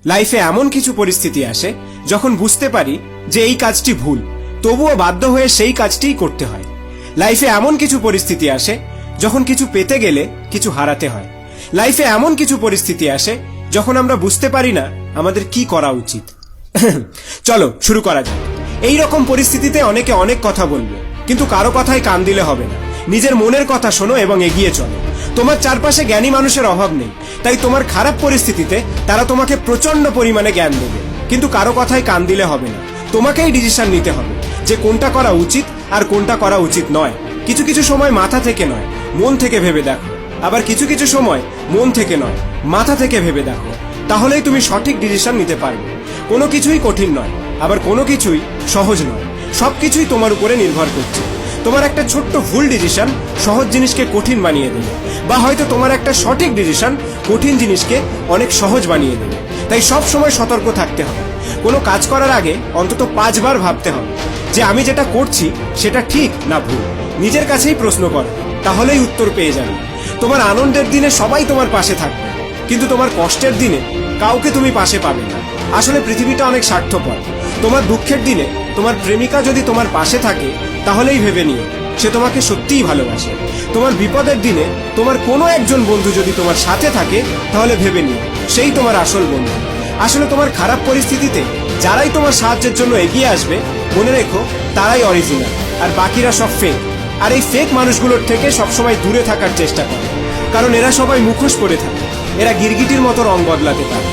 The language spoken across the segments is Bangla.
লাইফে এমন কিছু পরিস্থিতি আসে যখন বুঝতে পারি যে এই কাজটি ভুল, তবুও বাধ্য হয়ে সেই কাজটিই করতে হয়। লাইফে এমন কিছু পরিস্থিতি আসে যখন কিছু পেতে গেলে কিছু হারাতে হয়। লাইফে এমন কিছু পরিস্থিতি আসে যখন আমরা বুঝতে পারি না আমাদের কি করা উচিত। চলো শুরু করা যাক। এই রকম পরিস্থিতিতে অনেকে অনেক কথা বলবে, কিন্তু কারো কথায় কান দিলে হবে না। নিজের মনের কথা শোনো এবং এগিয়ে চলো। তোমার চারপাশে জ্ঞানী মানুষের অভাব নেই, তাই তোমার খারাপ পরিস্থিতিতে তারা তোমাকে প্রচন্ড পরিমাণে জ্ঞান দেবে, কিন্তু কারো কথায় কান দিলে হবে না। তোমাকেই ডিসিশন নিতে হবে যে কোনটা করা উচিত আর কোনটা করা উচিত নয়। কিছু কিছু সময় মাথা থেকে নয়, মন থেকে ভেবে দেখো। আবার কিছু কিছু সময় মন থেকে নয়, মাথা থেকে ভেবে দেখো। তাহলেই তুমি সঠিক ডিসিশন নিতে পারবে। কোনো কিছুই কঠিন নয়, আবার কোনো কিছুই সহজ নয়। সবকিছুই তোমার উপরে নির্ভর করছে। তোমার একটা ছোট্ট ভুল ডিসিশন সহজ জিনিসকে কঠিন বানিয়ে দেবে, বা হয়তো তোমার একটা সঠিক ডিসিশন কঠিন জিনিসকে অনেক সহজ বানিয়ে দেবে। তাই সব সময় সতর্ক থাকতে হবে। কোনো কাজ করার আগে অন্তত 5 বার ভাবতে হবে যে আমি যেটা করছি সেটা ঠিক না ভুল। নিজের কাছেই প্রশ্ন করো, তাহলেই উত্তর পেয়ে যাবে। তোমার আনন্দের দিনে সবাই তোমার পাশে থাকবে, কিন্তু তোমার কষ্টের দিনে কাউকে তুমি পাশে পাবে না। আসলে পৃথিবীটা অনেক স্বার্থপর। তোমার দুঃখের দিনে তোমার প্রেমিকা যদি তোমার পাশে থাকে, তাহলেই ভেবে নিও সে তোমাকে সত্যিই ভালোবাসে। তোমার বিপদের দিনে তোমার কোনো একজন বন্ধু যদি তোমার সাথে থাকে, তাহলে ভেবে নিও সেই তোমার আসল বন্ধু। আসলে তোমার খারাপ পরিস্থিতিতে যারাই তোমার সাহায্যের জন্য এগিয়ে আসবে, মনে রেখো তারাই অরিজিনাল, আর বাকিরা সব ফেক। আর এই ফেক মানুষগুলোর থেকে সবসময় দূরে থাকার চেষ্টা করো, কারণ এরা সবাই মুখোশ পরে থাকে। এরা গিরগিটির মতো রং বদলাতে পারে।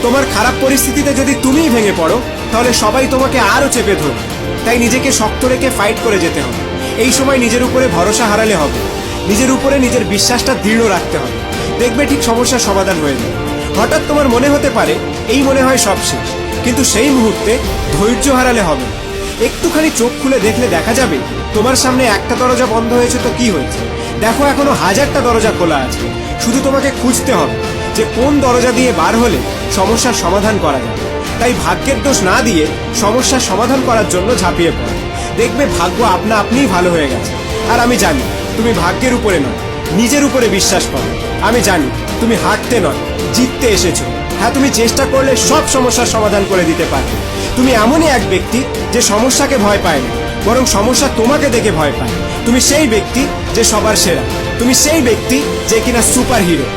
তোমার খারাপ পরিস্থিতিতে যদি তুমিই ভেঙে পড়ো, তাহলে সবাই তোমাকে আরো চেপে ধরবে। তাই নিজেকে শক্ত রেখে ফাইট করে যেতে হবে। এই সময় নিজের উপরে ভরসা হারালে হবে, নিজের উপরে নিজের বিশ্বাসটা দৃঢ় রাখতে হবে। দেখবে ঠিক সমস্যার সমাধান হয়ে যাবে। হঠাৎ তোমার মনে হতে পারে এই মনে হয় সব শেষ, কিন্তু সেই মুহূর্তে ধৈর্য হারালে হবে না। একটুখানি চোখ খুলে দেখলে দেখা যাবে তোমার সামনে একটা দরজা বন্ধ হয়েছে তো কি হয়েছে, দেখো এখনো 1000টা দরজা খোলা আছে। শুধু তোমাকে খুঁজতে হবে যে কোন দরজা দিয়ে বার হলে সমস্যার সমাধান করা যাবে। তাই ভাগ্যের দোষ না দিয়ে সমস্যার সমাধান করার জন্য ঝাঁপিয়ে পড়ো। দেখবে ভাগ্য আপনা আপনিই ভালো হয়ে গেছে। আর আমি জানি তুমি ভাগ্যের উপরে নয়, নিজের উপরে বিশ্বাস করো। আমি জানি তুমি হারতে নয়, জিততে এসেছো। হ্যাঁ, তুমি চেষ্টা করলে সব সমস্যার সমাধান করে দিতে পারবে। তুমি এমনই এক ব্যক্তি যে সমস্যাকে ভয় পায় না, বরং সমস্যা তোমাকে দেখে ভয় পায়। তুমি সেই ব্যক্তি যে সবার সেরা। তুমি সেই ব্যক্তি যে কিনা সুপার হিরো।